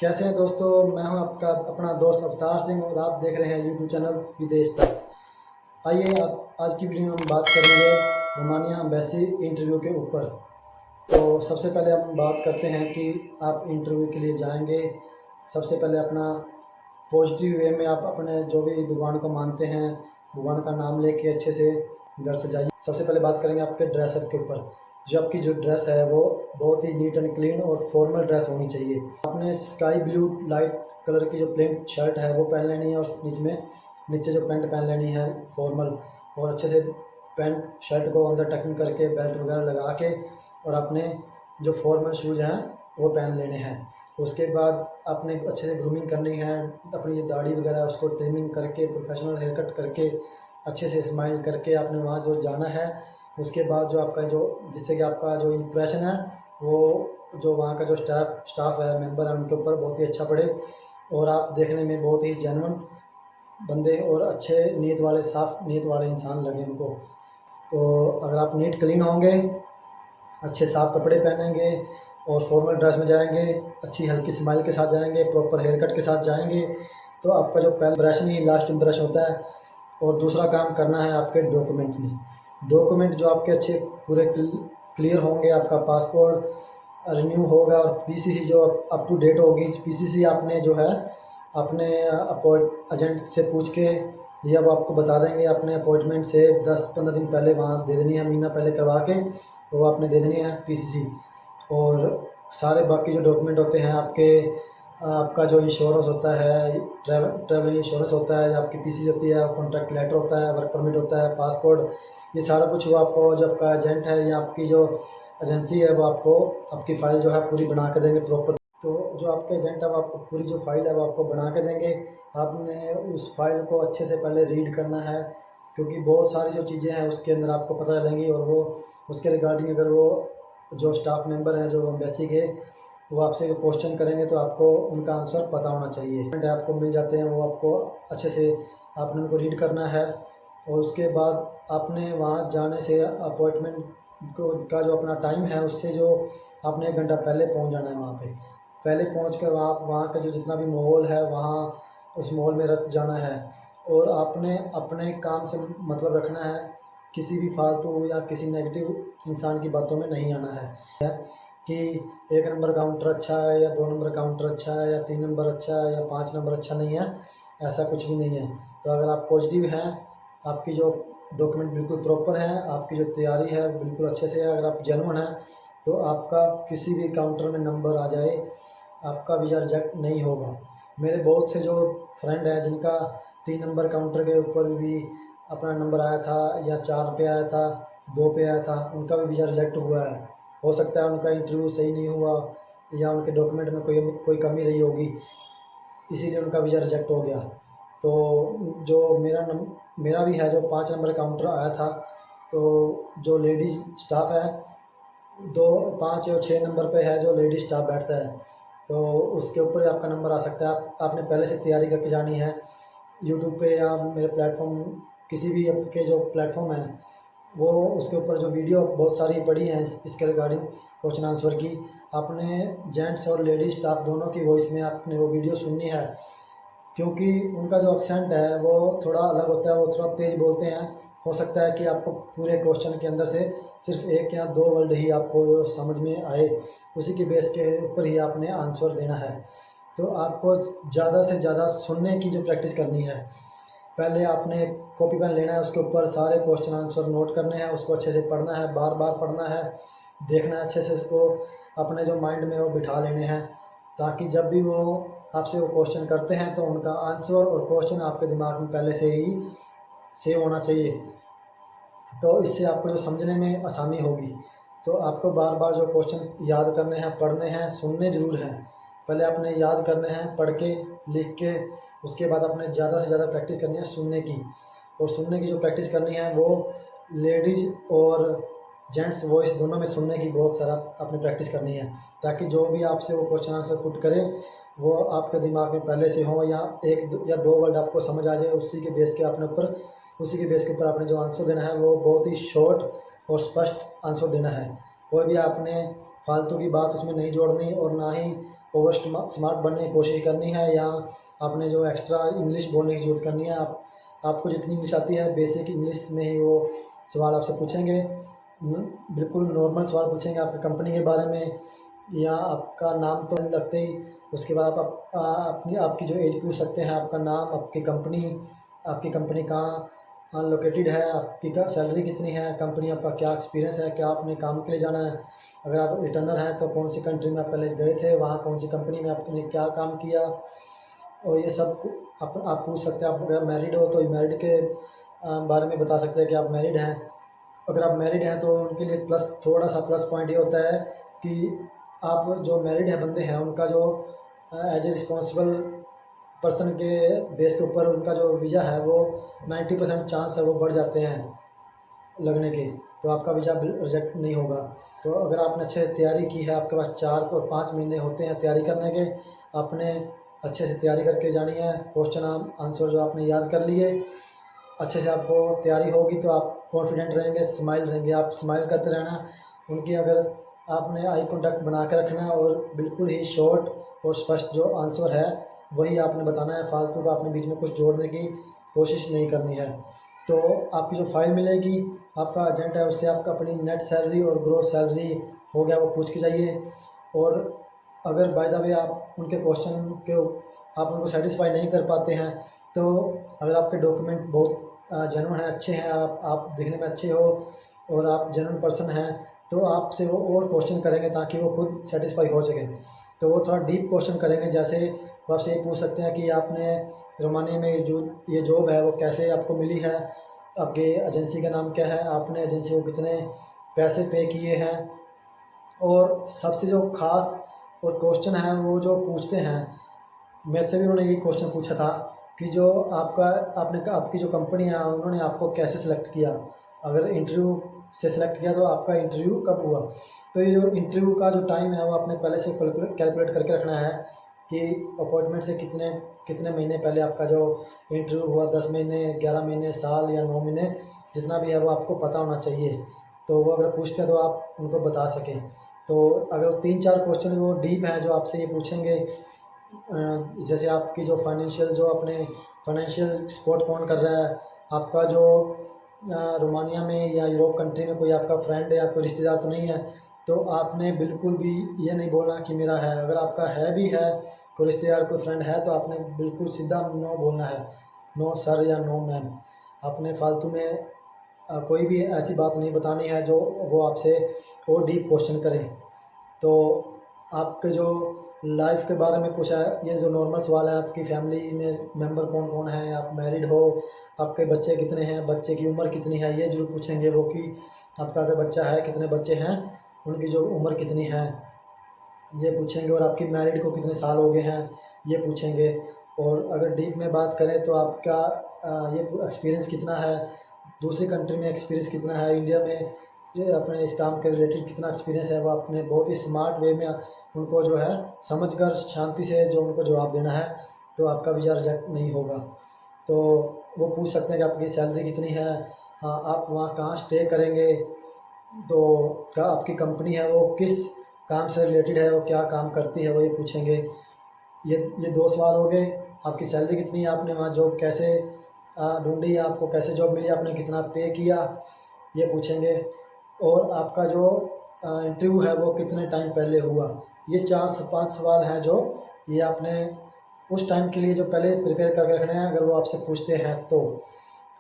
कैसे हैं दोस्तों। मैं हूं आपका अपना दोस्त अवतार सिंह और आप देख रहे हैं यूट्यूब चैनल विदेश तक। आइए आप आज की वीडियो में हम बात करेंगे रोमानिया एम्बेसी इंटरव्यू के ऊपर। तो सबसे पहले हम बात करते हैं कि आप इंटरव्यू के लिए जाएंगे। सबसे पहले अपना पॉजिटिव वे में आप अपने जो भी भगवान को मानते हैं, भगवान का नाम लेके अच्छे से घर से जाइए। सबसे पहले बात करेंगे आपके ड्रेसअप के ऊपर। जो आपकी जो ड्रेस है वो बहुत ही नीट एंड क्लीन और फॉर्मल ड्रेस होनी चाहिए। आपने स्काई ब्लू लाइट कलर की जो प्लेन शर्ट है वो पहन लेनी है और नीचे जो पैंट पहन लेनी है फॉर्मल, और अच्छे से पैंट शर्ट को अंदर टकिंग करके बेल्ट वगैरह लगा के और अपने जो फॉर्मल शूज़ हैं वो पहन लेने हैं। उसके बाद आपने अच्छे से ग्रूमिंग करनी है, अपनी ये दाढ़ी वगैरह उसको ट्रिमिंग करके प्रोफेशनल हेयर कट करके अच्छे से स्माइल करके आपने वहाँ जो जाना है। उसके बाद जो आपका जो जिससे कि आपका जो इम्प्रेशन है वो जो वहाँ का जो स्टाफ है, मेंबर है, उनके ऊपर बहुत ही अच्छा पड़े और आप देखने में बहुत ही जेन्युइन बंदे और अच्छे नीयत वाले, साफ नीयत वाले इंसान लगे उनको। तो अगर आप नीट क्लीन होंगे, अच्छे साफ कपड़े पहनेंगे और फॉर्मल ड्रेस में जाएंगे, अच्छी हल्की स्माइल के साथ जाएंगे, प्रॉपर हेयर कट के साथ जाएंगे, तो आपका जो पहला इंप्रेशन ही लास्ट इंप्रेशन होता है। और दूसरा काम करना है आपके डॉक्यूमेंट में। डॉक्यूमेंट जो आपके अच्छे पूरे क्लियर होंगे, आपका पासपोर्ट रिन्यू होगा और पीसीसी जो अप टू डेट होगी। पीसीसी आपने जो है अपने अपॉइंट एजेंट से पूछ के ये अब आपको बता देंगे, अपने अपॉइंटमेंट से 10-15 दिन पहले वहाँ दे देनी है, महीना पहले करवा के वो आपने दे देनी है पीसीसी। और सारे बाकी जो डॉक्यूमेंट होते हैं आपका जो इंश्योरेंस होता है, ट्रैवल इंश्योरेंस होता है, आपकी पीसी होती है, कॉन्ट्रैक्ट लेटर होता है, वर्क परमिट होता है, पासपोर्ट, ये सारा कुछ वो आपको जो आपका एजेंट है या आपकी जो एजेंसी है वो आपको आपकी फ़ाइल जो है पूरी बना के देंगे प्रॉपर। तो जो आपके एजेंट है वो आपको पूरी जो फ़ाइल है वो आपको बना के देंगे। आपने उस फाइल को अच्छे से पहले रीड करना है, क्योंकि बहुत सारी जो चीज़ें हैं उसके अंदर आपको पता चलेंगी और वो उसके रिगार्डिंग अगर वो जो स्टाफ मेंबर हैं जो एम्बेसी के, वो आपसे जो क्वेश्चन करेंगे तो आपको उनका आंसर पता होना चाहिए। आपको मिल जाते हैं, वो आपको अच्छे से आपने उनको रीड करना है। और उसके बाद आपने वहाँ जाने से अपॉइंटमेंट का जो अपना टाइम है उससे जो आपने 1 घंटा पहले पहुँच जाना है वहाँ पे। पहले पहुँच कर वहाँ का जो जितना भी माहौल है वहाँ उस माहौल में रच जाना है। और आपने अपने काम से मतलब रखना है, किसी भी फालतू या किसी नेगेटिव इंसान की बातों में नहीं आना है कि 1 नंबर काउंटर अच्छा है या 2 नंबर काउंटर अच्छा है या 3 नंबर अच्छा है या 5 नंबर अच्छा नहीं है, ऐसा कुछ भी नहीं है। तो अगर आप पॉजिटिव हैं, आपकी जो डॉक्यूमेंट बिल्कुल प्रॉपर हैं, आपकी जो तैयारी है बिल्कुल अच्छे से है, अगर आप जेन्युइन हैं, तो आपका किसी भी काउंटर में नंबर आ जाए आपका वीज़ा रिजेक्ट नहीं होगा। मेरे बहुत से जो फ्रेंड हैं जिनका 3 नंबर काउंटर के ऊपर भी अपना नंबर आया था या 4 पे आया था, 2 पे आया था, उनका भी वीज़ा रिजेक्ट हुआ है। हो सकता है उनका इंटरव्यू सही नहीं हुआ या उनके डॉक्यूमेंट में कोई कमी रही होगी, इसीलिए उनका वीज़ा रिजेक्ट हो गया। तो जो मेरा भी है जो 5 नंबर काउंटर आया था, तो जो लेडीज़ स्टाफ है, 2, 5 और 6 नंबर पे है जो लेडीज़ स्टाफ बैठता है, तो उसके ऊपर आपका नंबर आ सकता है। आपने पहले से तैयारी करके जानी है। यूट्यूब पे या मेरे प्लेटफॉर्म, किसी भी आपके जो प्लेटफॉर्म है वो उसके ऊपर जो वीडियो बहुत सारी पड़ी हैं इसके रिगार्डिंग क्वेश्चन आंसर की, आपने जेंट्स और लेडीज स्टाफ दोनों की वॉइस में आपने वो वीडियो सुननी है। क्योंकि उनका जो एक्सेंट है वो थोड़ा अलग होता है, वो थोड़ा तेज़ बोलते हैं। हो सकता है कि आपको पूरे क्वेश्चन के अंदर से सिर्फ 1 या 2 वर्ड ही आपको जो समझ में आए, उसी के बेस के ऊपर ही आपने आंसर देना है। तो आपको ज़्यादा से ज़्यादा सुनने की जो प्रैक्टिस करनी है, पहले आपने कॉपी पेन लेना है, उसके ऊपर सारे क्वेश्चन आंसर नोट करने हैं, उसको अच्छे से पढ़ना है, बार बार पढ़ना है, देखना है अच्छे से, इसको अपने जो माइंड में वो बिठा लेने हैं, ताकि जब भी वो आपसे वो क्वेश्चन करते हैं तो उनका आंसर और क्वेश्चन आपके दिमाग में पहले से ही सेव होना चाहिए। तो इससे आपको जो समझने में आसानी होगी। तो आपको बार बार जो क्वेश्चन याद करने हैं, पढ़ने हैं, सुनने ज़रूर हैं। पहले आपने याद करने हैं पढ़ के, लिख के, उसके बाद आपने ज़्यादा से ज़्यादा प्रैक्टिस करनी है सुनने की। और सुनने की जो प्रैक्टिस करनी है वो लेडीज़ और जेंट्स वॉइस दोनों में सुनने की बहुत सारा आपने प्रैक्टिस करनी है, ताकि जो भी आपसे वो क्वेश्चन आंसर पुट करे वो आपके दिमाग में पहले से हो, या 1 या 2 वर्ड आपको समझ आ जाए, उसी के बेस के ऊपर आपने जो आंसर देना है वो बहुत ही शॉर्ट और स्पष्ट आंसर देना है। कोई भी आपने फालतू की बात उसमें नहीं जोड़नी और ना ही ओवर स्मार्ट बनने की कोशिश करनी है, या आपने जो एक्स्ट्रा इंग्लिश बोलने की ज़रूरत करनी है। आपको जितनी इंग्लिश आती है बेसिक इंग्लिश में ही वो सवाल आपसे पूछेंगे। बिल्कुल नॉर्मल सवाल पूछेंगे आपकी कंपनी के बारे में, या आपका नाम तो लगते ही उसके बाद आप अपनी आपकी जो एज पूछ सकते हैं, आपका नाम, आपकी कंपनी कहाँ लोकेटेड है, आपकी सैलरी कितनी है, कंपनी आपका क्या एक्सपीरियंस है, क्या आपने काम के लिए जाना है। अगर आप रिटर्नर हैं तो कौन सी कंट्री में आप पहले गए थे, वहाँ कौन सी कंपनी में आपने क्या काम किया, और ये सब आप पूछ सकते हैं। आप अगर मैरिड हो तो मैरिड के बारे में बता सकते हैं कि आप मैरिड हैं। अगर आप मैरिड हैं तो उनके लिए थोड़ा सा प्लस पॉइंट ये होता है कि आप जो मैरिड है बंदे हैं उनका जो एज ए रिस्पॉन्सिबल पर्सन के बेस के ऊपर उनका जो वीज़ा है वो 90% चांस है वो बढ़ जाते हैं लगने के, तो आपका वीज़ा रिजेक्ट नहीं होगा। तो अगर आपने अच्छे से तैयारी की है, आपके पास 4 और 5 महीने होते हैं तैयारी करने के, आपने अच्छे से तैयारी करके जानी है। क्वेश्चन आंसर जो आपने याद कर लिए, अच्छे से आपको तैयारी होगी तो आप कॉन्फिडेंट रहेंगे, स्माइल रहेंगे, आप स्माइल करते रहना। उनकी अगर आपने आई कांटेक्ट बना के रखना है और बिल्कुल ही शॉर्ट और स्पष्ट जो आंसर है वही आपने बताना है, फालतू का आपने बीच में कुछ जोड़ने की कोशिश नहीं करनी है। तो आपकी जो फाइल मिलेगी, आपका एजेंट है उससे आपका अपनी नेट सैलरी और ग्रॉस सैलरी हो गया वो पूछ के जाइए। और अगर बाय द वे आप उनके क्वेश्चन के आप उनको सेटिस्फाई नहीं कर पाते हैं, तो अगर आपके डॉक्यूमेंट बहुत जेन्युइन हैं, अच्छे हैं, आप दिखने में अच्छे हो और आप जेन्युइन पर्सन हैं, तो आपसे वो और क्वेश्चन करेंगे ताकि वो खुद सेटिस्फाई हो सके। तो वो थोड़ा डीप क्वेश्चन करेंगे, जैसे वो आपसे ये पूछ सकते हैं कि आपने रोमानिया में जो ये जॉब है वो कैसे आपको मिली है, आपके एजेंसी का नाम क्या है, आपने एजेंसी को कितने पैसे पे किए हैं। और सबसे जो खास और क्वेश्चन है वो जो पूछते हैं, मेरे से भी उन्होंने यही क्वेश्चन पूछा था कि जो आपकी जो कंपनी है उन्होंने आपको कैसे सिलेक्ट किया, अगर इंटरव्यू से सिलेक्ट किया तो आपका इंटरव्यू कब हुआ। तो ये जो इंटरव्यू का जो टाइम है वो आपने पहले से कैलकुलेट करके रखना है कि अपॉइंटमेंट से कितने कितने महीने पहले आपका जो इंटरव्यू हुआ, 10 महीने, 11 महीने, साल या 9 महीने, जितना भी है वो आपको पता होना चाहिए। तो वो अगर पूछते हैं तो आप उनको बता सकें। तो अगर 3-4 क्वेश्चन वो डीप हैं जो आपसे ये पूछेंगे, जैसे आपकी जो अपने फाइनेंशियल सपोर्ट कौन कर रहा है, आपका जो रोमानिया में या यूरोप कंट्री में कोई आपका फ्रेंड या कोई रिश्तेदार तो नहीं है, तो आपने बिल्कुल भी ये नहीं बोलना कि मेरा है। अगर आपका है भी है, कोई रिश्तेदार कोई फ्रेंड है, तो आपने बिल्कुल सीधा नो बोलना है, नो सर या नो मैम। आपने फालतू में कोई भी ऐसी बात नहीं बतानी है जो वो आपसे और डीप क्वेश्चन करें। तो आपके जो लाइफ के बारे में कुछ है, ये जो नॉर्मल सवाल है, आपकी फैमिली में मेंबर कौन कौन है, आप मैरिड हो, आपके बच्चे कितने हैं, बच्चे की उम्र कितनी है, ये जरूर पूछेंगे वो कि आपका अगर बच्चा है कितने बच्चे हैं, उनकी जो उम्र कितनी है ये पूछेंगे। और आपकी मैरिड को कितने साल हो गए हैं ये पूछेंगे। और अगर डीप में बात करें तो आपका ये एक्सपीरियंस कितना है, दूसरी कंट्री में एक्सपीरियंस कितना है, इंडिया में ये अपने इस काम के रिलेटेड कितना एक्सपीरियंस है, वो अपने बहुत ही स्मार्ट वे में उनको जो है समझकर शांति से जो उनको जवाब देना है, तो आपका वीज़ा रिजेक्ट नहीं होगा। तो वो पूछ सकते हैं कि आपकी सैलरी कितनी है, हाँ आप वहाँ कहाँ स्टे करेंगे, तो क्या आपकी कंपनी है वो किस काम से रिलेटेड है, वो क्या काम करती है, वो ये पूछेंगे। ये 2 सवाल हो गए। आपकी सैलरी कितनी है, आपने वहाँ जॉब कैसे ढूंढी, आपको कैसे जॉब मिली, आपने कितना पे किया, ये पूछेंगे। और आपका जो इंटरव्यू है वो कितने टाइम पहले हुआ। ये 4 से 5 सवाल हैं जो ये आपने उस टाइम के लिए जो पहले प्रिपेयर करके रखने हैं, अगर वो आपसे पूछते हैं तो।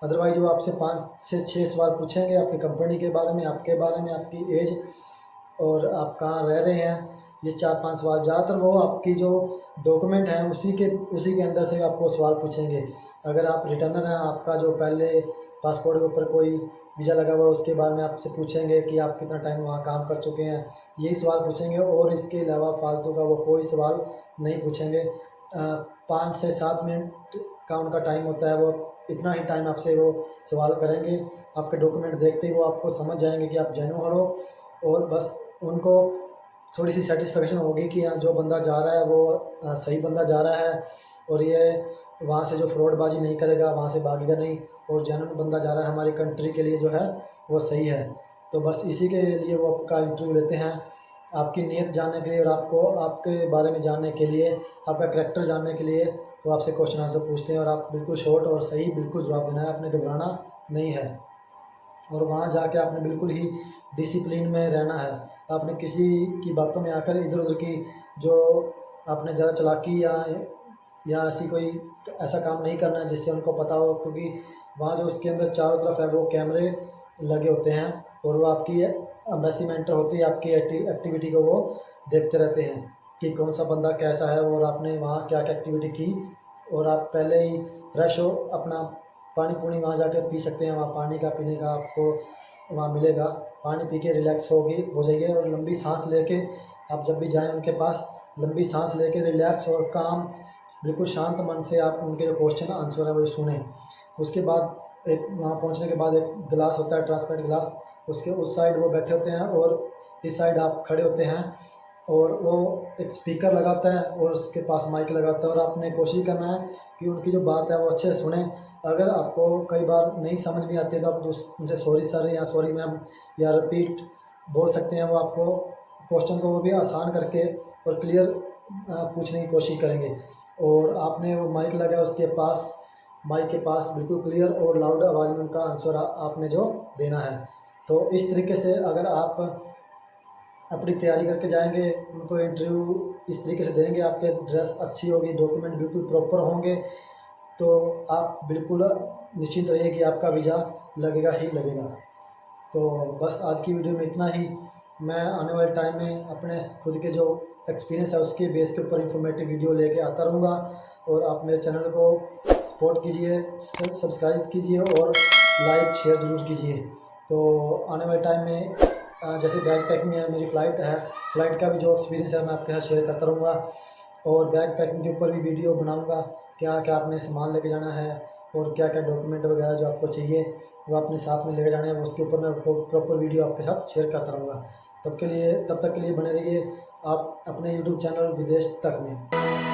अदरवाइज वो आपसे 5 से 6 सवाल पूछेंगे आपकी कंपनी के बारे में, आपके बारे में, आपकी एज और आप कहाँ रह रहे हैं। ये 4-5 सवाल ज़्यादातर वो आपकी जो डॉक्यूमेंट हैं उसी के अंदर से आपको सवाल पूछेंगे। अगर आप रिटर्नर हैं, आपका जो पहले पासपोर्ट के ऊपर कोई वीज़ा लगा हुआ है उसके बारे में आपसे पूछेंगे कि आप कितना टाइम वहाँ काम कर चुके हैं, यही सवाल पूछेंगे। और इसके अलावा फालतू का वो कोई सवाल नहीं पूछेंगे। 5 से 7 मिनट का उनका टाइम होता है, वो इतना ही टाइम आपसे वो सवाल करेंगे। आपके डॉक्यूमेंट देखते ही वो आपको समझ जाएंगे कि आप जेन्युइन हो, और बस उनको थोड़ी सी सेटिस्फेक्शन होगी कि हाँ जो बंदा जा रहा है वो सही बंदा जा रहा है, और ये वहाँ से जो फ्रॉडबाजी नहीं करेगा, वहाँ से भागेगा नहीं, और जेन्युइन बंदा जा रहा है हमारी कंट्री के लिए जो है वो सही है। तो बस इसी के लिए वो आपका इंटरव्यू लेते हैं। आपकी नीयत जानने के लिए और आपको आपके बारे में जानने के लिए, आपका करैक्टर जानने के लिए वो आपसे क्वेश्चन आंसर पूछते हैं और आप बिल्कुल शॉर्ट और सही बिल्कुल जवाब देना है, आपने घबराना नहीं है। और वहाँ जाके आपने बिल्कुल ही डिसिप्लिन में रहना है। आपने किसी की बातों में आकर इधर उधर की जो आपने ज़्यादा चालाकी या ऐसी कोई ऐसा काम नहीं करना है जिससे उनको पता हो, क्योंकि वहाँ जो उसके अंदर चारों तरफ है वो कैमरे लगे होते हैं और वो आपकी एम्बेसी में एंटर होती है, आपकी एक्टिविटी को वो देखते रहते हैं कि कौन सा बंदा कैसा है और आपने वहाँ क्या क्या एक्टिविटी की। और आप पहले ही फ्रेश हो, अपना पानी पूनी वहाँ जाकर पी सकते हैं, वहाँ पानी का पीने का आपको वहाँ मिलेगा। पानी पी के रिलैक्स हो जाइए और लंबी सांस लेके आप जब भी जाएं उनके पास, लंबी सांस लेके रिलैक्स और काम बिल्कुल शांत मन से आप उनके जो क्वेश्चन आंसर है वो सुने। उसके बाद एक वहाँ पहुँचने के बाद एक गिलास होता है, ट्रांसपेरेंट गिलास, उसके उस साइड वो बैठे होते हैं और इस साइड आप खड़े होते हैं और वो एक स्पीकर लगाता है और उसके पास माइक लगाता है और आपने कोशिश करना है कि उनकी जो बात है वो अच्छे से सुने। अगर आपको कई बार नहीं समझ भी आती है तो आप उनसे सॉरी सर या सॉरी मैम या रिपीट बोल सकते हैं। वो आपको क्वेश्चन को वो भी आसान करके और क्लियर पूछने की कोशिश करेंगे। और आपने वो माइक लगाया उसके पास, माइक के पास बिल्कुल क्लियर और लाउड आवाज़ में उनका आंसर आपने जो देना है। तो इस तरीके से अगर आप अपनी तैयारी करके जाएंगे, उनको इंटरव्यू इस तरीके से देंगे, आपके ड्रेस अच्छी होगी, डॉक्यूमेंट बिल्कुल प्रॉपर होंगे, तो आप बिल्कुल निश्चिंत रहिए कि आपका वीज़ा लगेगा ही लगेगा। तो बस आज की वीडियो में इतना ही। मैं आने वाले टाइम में अपने खुद के जो एक्सपीरियंस है उसके बेस के ऊपर इंफॉर्मेटिव वीडियो लेके आता रहूँगा और आप मेरे चैनल को सपोर्ट कीजिए, सब्सक्राइब कीजिए और लाइक शेयर ज़रूर कीजिए। तो आने वाले टाइम में जैसे बैग पैकिंग है, मेरी फ़्लाइट का भी जो एक्सपीरियंस है मैं आपके साथ शेयर करता रहूँगा और बैग पैकिंग के ऊपर भी वीडियो बनाऊँगा, क्या क्या आपने सामान लेके जाना है और क्या क्या डॉक्यूमेंट वगैरह जो आपको चाहिए वो अपने साथ में लेके जाने हैं, उसके ऊपर मैं प्रॉपर वीडियो आपके साथ शेयर करता रहूँगा। तब तक के लिए बने रहिए आप अपने यूट्यूब चैनल विदेश तक में।